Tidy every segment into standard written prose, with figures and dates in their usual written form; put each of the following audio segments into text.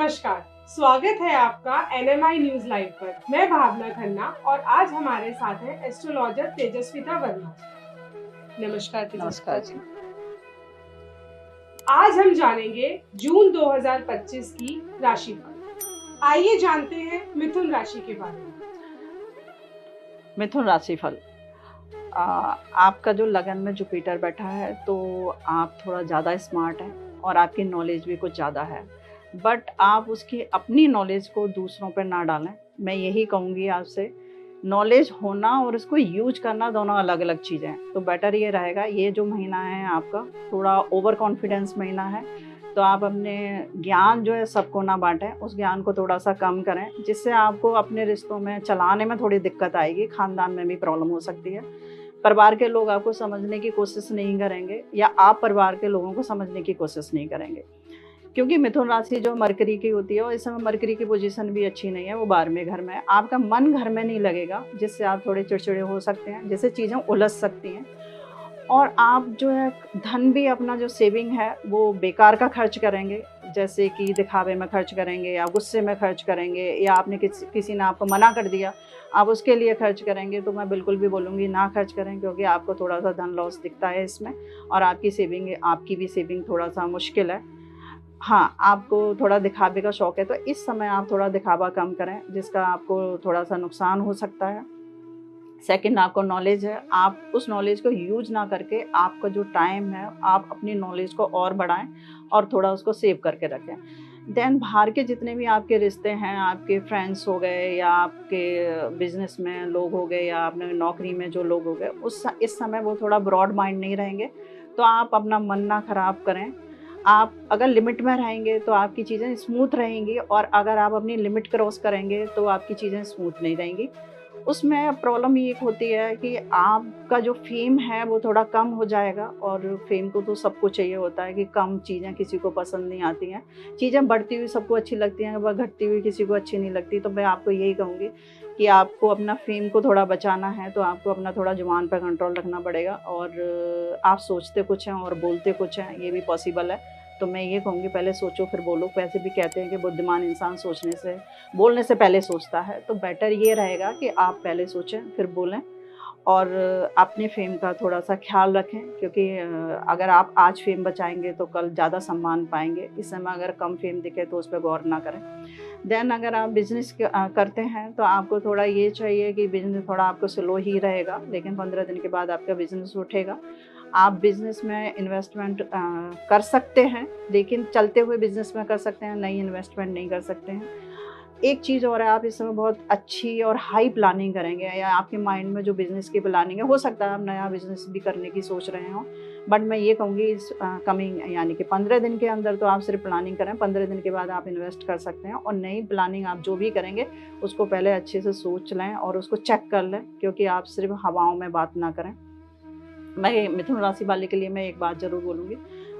नमस्कार, स्वागत है आपका एनएमआई न्यूज लाइव पर। मैं भावना खन्ना और आज हमारे साथ हैं एस्ट्रोलॉजर तेजस्विता वर्मा। नमस्कार नमस्कार तेजस्विता जी। जी। आज हम जानेंगे जून 2025 की राशिफल। आइए जानते हैं मिथुन राशि के बारे में। मिथुन राशिफल, आपका जो लगन में जुपिटर बैठा है तो आप थोड़ा ज़्यादा स्मार्ट हैं और आपकी नॉलेज भी कुछ ज़्यादा है, बट आप उसकी अपनी नॉलेज को दूसरों पर ना डालें। मैं यही कहूँगी आपसे, नॉलेज होना और उसको यूज करना दोनों अलग अलग चीज़ें हैं। तो बेटर ये रहेगा, ये जो महीना है आपका थोड़ा ओवर कॉन्फिडेंस महीना है, तो आप अपने ज्ञान जो है सबको ना बांटें, उस ज्ञान को थोड़ा सा कम करें, जिससे आपको अपने रिश्तों में चलाने में थोड़ी दिक्कत आएगी, खानदान में भी प्रॉब्लम हो सकती है। परिवार के लोग आपको समझने की कोशिश नहीं करेंगे या आप परिवार के लोगों को समझने की कोशिश नहीं करेंगे, क्योंकि मिथुन राशि जो मरकरी की होती है और इस समय मरकरी की पोजीशन भी अच्छी नहीं है, वो 12वें घर में है। आपका मन घर में नहीं लगेगा, जिससे आप थोड़े चिड़चिड़े हो सकते हैं, जिससे चीज़ें उलझ सकती हैं। और आप जो है धन भी अपना जो सेविंग है वो बेकार का खर्च करेंगे, जैसे कि दिखावे में खर्च करेंगे या गुस्से में खर्च करेंगे या आपने किसी ने आपको मना कर दिया, आप उसके लिए खर्च करेंगे। तो मैं बिल्कुल भी बोलूँगी ना खर्च करें, क्योंकि आपको थोड़ा सा धन लॉस दिखता है इसमें और आपकी भी सेविंग थोड़ा सा मुश्किल है। हाँ, आपको थोड़ा दिखावे का शौक है, तो इस समय आप थोड़ा दिखावा कम करें, जिसका आपको थोड़ा सा नुकसान हो सकता है। सेकंड, आपको नॉलेज है, आप उस नॉलेज को यूज ना करके आपका जो टाइम है आप अपनी नॉलेज को और बढ़ाएं और थोड़ा उसको सेव करके रखें। देन बाहर के जितने भी आपके रिश्ते हैं, आपके फ्रेंड्स हो गए या आपके बिजनेस में लोग हो गए या आपने नौकरी में जो लोग हो गए, इस समय वो थोड़ा ब्रॉड माइंड नहीं रहेंगे, तो आप अपना मन ना खराब करें। आप अगर लिमिट में रहेंगे तो आपकी चीज़ें स्मूथ रहेंगी, और अगर आप अपनी लिमिट क्रॉस करेंगे तो आपकी चीज़ें स्मूथ नहीं रहेंगी। उसमें प्रॉब्लम ये एक होती है कि आपका जो फ़ेम है वो थोड़ा कम हो जाएगा, और फ़ेम को तो सबको चाहिए होता है कि कम चीज़ें किसी को पसंद नहीं आती हैं। चीज़ें बढ़ती हुई सबको अच्छी लगती हैं, वह घटती हुई किसी को अच्छी नहीं लगती। तो मैं आपको यही कहूँगी कि आपको अपना फ़ेम को थोड़ा बचाना है, तो आपको अपना थोड़ा ज़ुबान पे कंट्रोल रखना पड़ेगा, और आप सोचते कुछ हैं और बोलते कुछ हैं, ये भी पॉसिबल है। तो मैं ये कहूँगी, पहले सोचो फिर बोलो। वैसे भी कहते हैं कि बुद्धिमान इंसान बोलने से पहले सोचता है, तो बेटर ये रहेगा कि आप पहले सोचें फिर बोलें, और अपने फ़ेम का थोड़ा-सा ख़्याल रखें, क्योंकि अगर आप आज फ़ेम बचाएँगे तो कल ज़्यादा सम्मान पाएँगे। इस समय अगर कम फ़ेम दिखे तो उस पे गौर ना करें। देन अगर आप बिज़नेस करते हैं तो आपको थोड़ा ये चाहिए कि बिज़नेस थोड़ा आपको स्लो ही रहेगा, लेकिन 15 दिन के बाद आपका बिज़नेस उठेगा। आप बिज़नेस में इन्वेस्टमेंट कर सकते हैं, लेकिन चलते हुए बिज़नेस में कर सकते हैं, नई इन्वेस्टमेंट नहीं कर सकते हैं। एक चीज़ और है, आप इस समय बहुत अच्छी और हाई प्लानिंग करेंगे, या आपके माइंड में जो बिज़नेस की प्लानिंग है, हो सकता है आप नया बिज़नेस भी करने की सोच रहे हों। बट मैं ये कहूँगी इस कमिंग यानी कि 15 दिन के अंदर तो आप सिर्फ प्लानिंग करें, 15 दिन के बाद आप इन्वेस्ट कर सकते हैं, और नई प्लानिंग आप जो भी करेंगे उसको पहले अच्छे से सोच लें और उसको चेक कर लें, क्योंकि आप सिर्फ हवाओं में बात ना करें। मैं मिथुन राशि वाले के लिए मैं एक बात ज़रूर बोलूँगी,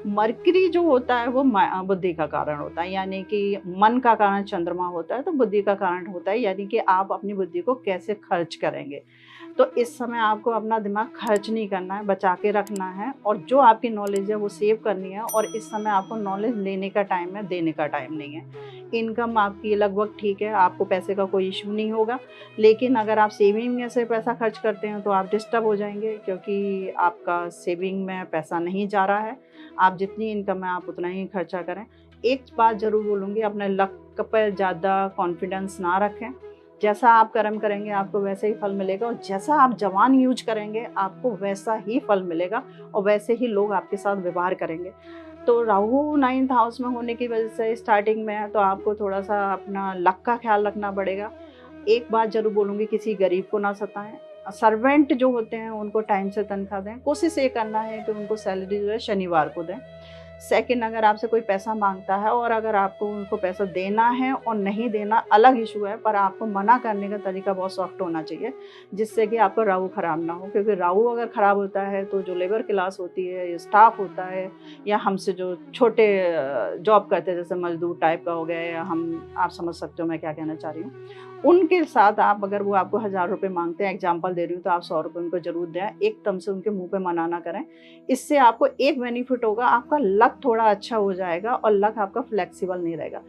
मरकरी जो होता है वो बुद्धि का कारण होता है, यानी कि मन का कारण चंद्रमा होता है, तो बुद्धि का कारण होता है, यानी कि आप अपनी बुद्धि को कैसे खर्च करेंगे। तो इस समय आपको अपना दिमाग खर्च नहीं करना है, बचा के रखना है, और जो आपकी नॉलेज है वो सेव करनी है, और इस समय आपको नॉलेज लेने का टाइम है, देने का टाइम नहीं है। इनकम आपकी लगभग ठीक है, आपको पैसे का कोई इश्यू नहीं होगा, लेकिन अगर आप सेविंग में से पैसा खर्च करते हैं तो आप डिस्टर्ब हो जाएँगे, क्योंकि आपका सेविंग में पैसा नहीं जा रहा है। आप जितनी इनकम है आप उतना ही खर्चा करें। एक बात ज़रूर बोलूँगी, अपने लक पर ज़्यादा कॉन्फिडेंस ना रखें। जैसा आप कर्म करेंगे आपको वैसे ही फल मिलेगा, और जैसा आप ज़बान यूज़ करेंगे आपको वैसा ही फल मिलेगा, और वैसे ही लोग आपके साथ व्यवहार करेंगे। तो राहु 9th हाउस में होने की वजह से स्टार्टिंग में है, तो आपको थोड़ा-सा अपना लक का ख़्याल रखना पड़ेगा। एक बात ज़रूर बोलूँगी, किसी गरीब को ना सताएँ। सर्वेंट जो होते हैं उनको टाइम से तनख्वाह दें। कोशिश ये करना है कि उनको सैलरी जो है शनिवार को दें। सेकंड, अगर आपसे कोई पैसा माँगता है और अगर आपको उनको पैसा देना है और नहीं देना अलग इश्यू है, पर आपको मना करने का तरीका बहुत सॉफ्ट होना चाहिए, जिससे कि आपका राहु खराब ना हो। क्योंकि राहु अगर खराब होता है तो जो लेबर क्लास होती है, या स्टाफ होता है, या हमसे जो छोटे जॉब करते हैं, जैसे मज़दूर टाइप का हो गया, या आप समझ सकते हो मैं क्या कहना चाह रही हूँ। उनके साथ आप, अगर वो आपको ₹1000 माँगते हैं, एग्ज़ाम्पल दे रही हूँ, तो आप ₹100 उनको ज़रूर दें। एकदम से उनके मुँह पे मना ना करें। इससे आपको एक बेनिफिट होगा, आपका लक थोड़ा अच्छा हो जाएगा और लक आपका फ्लेक्सिबल नहीं रहेगा।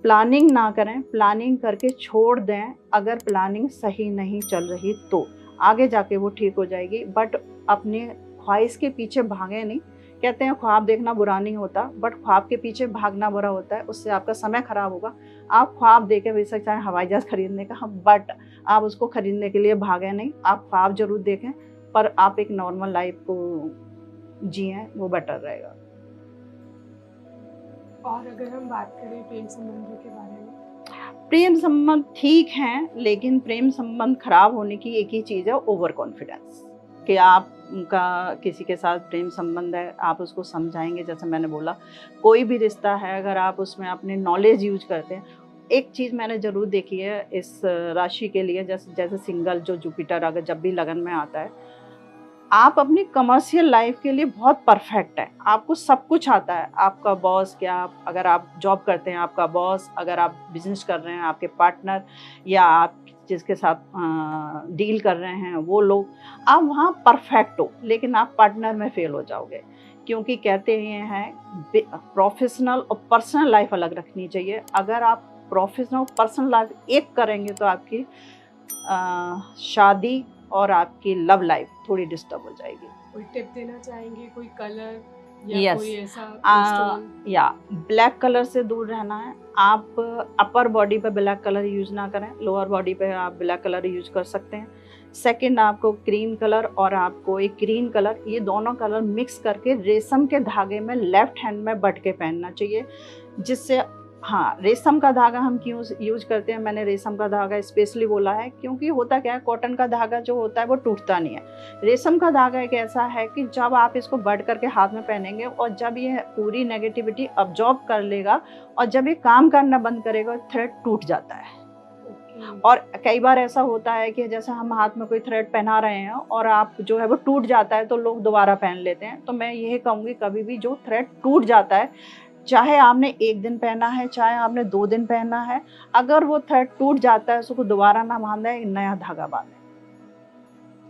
प्लानिंग ना करें, प्लानिंग करके छोड़ दें। अगर प्लानिंग सही नहीं चल रही तो आगे जाके वो ठीक हो जाएगी, बट अपने ख्वाहिश के पीछे भागे नहीं। कहते हैं ख्वाब देखना बुरा नहीं होता, बट ख्वाब के पीछे भागना बुरा होता है, उससे आपका समय खराब होगा। आप ख्वाब देके बेशक चाहे हवाई जहाज खरीदने का, बट आप उसको खरीदने के लिए भागे नहीं। आप ख्वाब जरूर देखें, पर आप एक नॉर्मल लाइफ को जिएं, वो बेटर रहेगा। और अगर हम बात करें प्रेम संबंधों के बारे में, प्रेम संबंध ठीक हैं, लेकिन प्रेम संबंध खराब होने की एक ही चीज़ है, ओवर कॉन्फिडेंस। कि आप उनका किसी के साथ प्रेम संबंध है, आप उसको समझाएंगे। जैसे मैंने बोला, कोई भी रिश्ता है, अगर आप उसमें अपने नॉलेज यूज करते हैं। एक चीज़ मैंने ज़रूर देखी है इस राशि के लिए, जैसे जैसे सिंगल जो जुपिटर अगर जब भी लगन में आता है, आप अपनी कमर्शियल लाइफ के लिए बहुत परफेक्ट है। आपको सब कुछ आता है। आपका बॉस क्या, अगर आप जॉब करते हैं आपका बॉस, अगर आप बिजनेस कर रहे हैं आपके पार्टनर, या आप जिसके साथ डील कर रहे हैं वो लोग, आप वहाँ परफेक्ट हो, लेकिन आप पार्टनर में फेल हो जाओगे। क्योंकि कहते ये हैं प्रोफेशनल और पर्सनल लाइफ अलग रखनी चाहिए। अगर आप प्रोफेशनल और पर्सनल लाइफ एक करेंगे तो आपकी शादी और आपकी लव लाइफ थोड़ी डिस्टर्ब हो जाएगी। कोई टिप देना चाहेंगे, कोई कलर या Yes. कोई ऐसा स्टोन? या ब्लैक कलर से दूर रहना है। आप अपर बॉडी पे ब्लैक कलर यूज ना करें, लोअर बॉडी पे आप ब्लैक कलर यूज कर सकते हैं। सेकंड, आपको क्रीम कलर और आपको एक ग्रीन कलर, ये दोनों कलर मिक्स करके रेशम के धागे में लेफ्ट हैंड में बट के पहनना चाहिए, जिससे हाँ, रेशम का धागा हम क्यों यूज करते हैं, मैंने रेशम का धागा स्पेशली बोला है क्योंकि होता क्या है, कॉटन का धागा जो होता है वो टूटता नहीं है। रेशम का धागा एक ऐसा है कि जब आप इसको बट करके हाथ में पहनेंगे और जब ये पूरी नेगेटिविटी अब्जॉर्ब कर लेगा और जब ये काम करना बंद करेगा, थ्रेड टूट जाता है। और कई बार ऐसा होता है कि जैसे हम हाथ में कोई थ्रेड पहना रहे हैं और आप जो है वो टूट जाता है, तो लोग दोबारा पहन लेते हैं। तो मैं यही कहूँगी, कभी भी जो थ्रेड टूट जाता है, चाहे आपने 1 दिन पहना है, चाहे आपने 2 दिन पहना है, अगर वो थ्रेड टूट जाता है उसको दोबारा ना बांधे, नया धागा बांधे।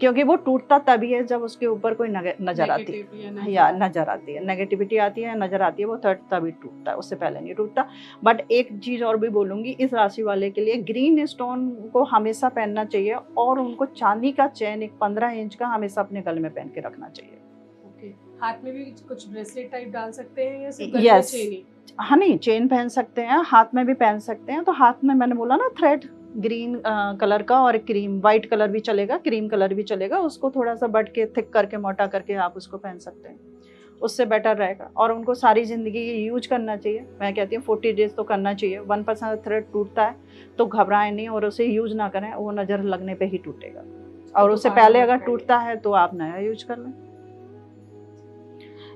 क्योंकि वो टूटता तभी है जब उसके ऊपर कोई नजर आती है, या नजर आती है, नेगेटिविटी आती है, नजर आती है, वो थ्रेड तभी टूटता है, उससे पहले नहीं टूटता। बट एक चीज और भी बोलूंगी, इस राशि वाले के लिए ग्रीन स्टोन को हमेशा पहनना चाहिए, और उनको चांदी का चेन एक 15 इंच का हमेशा अपने गले में पहन के रखना चाहिए। हाथ में भी कुछ ब्रेसलेट टाइप डाल सकते हैं या सिर्फ यस, चेन ही? हाँ, नहीं, चेन पहन सकते हैं, हाथ में भी पहन सकते हैं। तो हाथ में मैंने बोला ना, थ्रेड ग्रीन कलर का और क्रीम, वाइट कलर भी चलेगा, क्रीम कलर भी चलेगा, उसको थोड़ा सा बट के थिक करके मोटा करके आप उसको पहन सकते हैं, उससे बेटर रहेगा। और उनको सारी ज़िंदगी ये यूज करना चाहिए। मैं कहती हूँ 40 डेज तो करना चाहिए। 1% थ्रेड टूटता है तो घबराएं नहीं और उसे यूज ना करें, वो नज़र लगने पे ही टूटेगा। और उससे पहले अगर टूटता है तो आप नया यूज कर लें।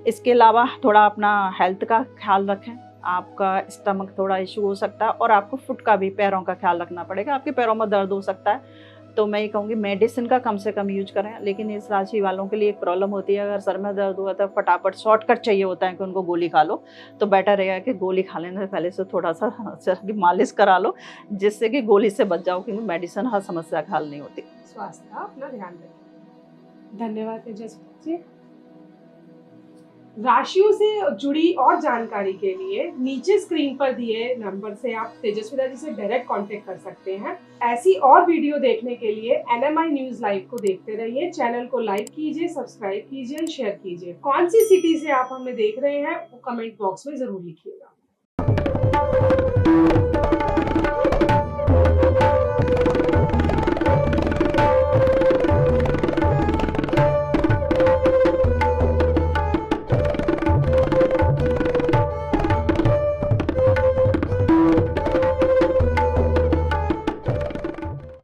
इसके अलावा थोड़ा अपना हेल्थ का ख्याल रखें। आपका स्टमक थोड़ा इशू हो सकता है, और आपको फुट का भी, पैरों का ख्याल रखना पड़ेगा। आपके पैरों में दर्द हो सकता है, तो मैं ये कहूँगी मेडिसिन का कम से कम यूज करें। लेकिन इस राशि वालों के लिए एक प्रॉब्लम होती है, अगर सर में दर्द हुआ तो फटाफट शॉर्टकट चाहिए होता है कि उनको गोली खा लो। तो बेटर रहेगा कि गोली खा लेने से पहले से थोड़ा सा सर की मालिश करा लो, जिससे कि गोली से बच जाओ, क्योंकि मेडिसिन हर समस्या का हल नहीं होती। स्वास्थ्य का अपना ध्यान रखें। धन्यवाद तेजस्वी जी। राशियों से जुड़ी और जानकारी के लिए नीचे स्क्रीन पर दिए नंबर से आप तेजस्विता जी से डायरेक्ट कांटेक्ट कर सकते हैं। ऐसी और वीडियो देखने के लिए NMI न्यूज लाइव को देखते रहिए। चैनल को लाइक कीजिए, सब्सक्राइब कीजिए, शेयर कीजिए। कौन सी सिटी से आप हमें देख रहे हैं वो कमेंट बॉक्स में जरूर लिखिएगा।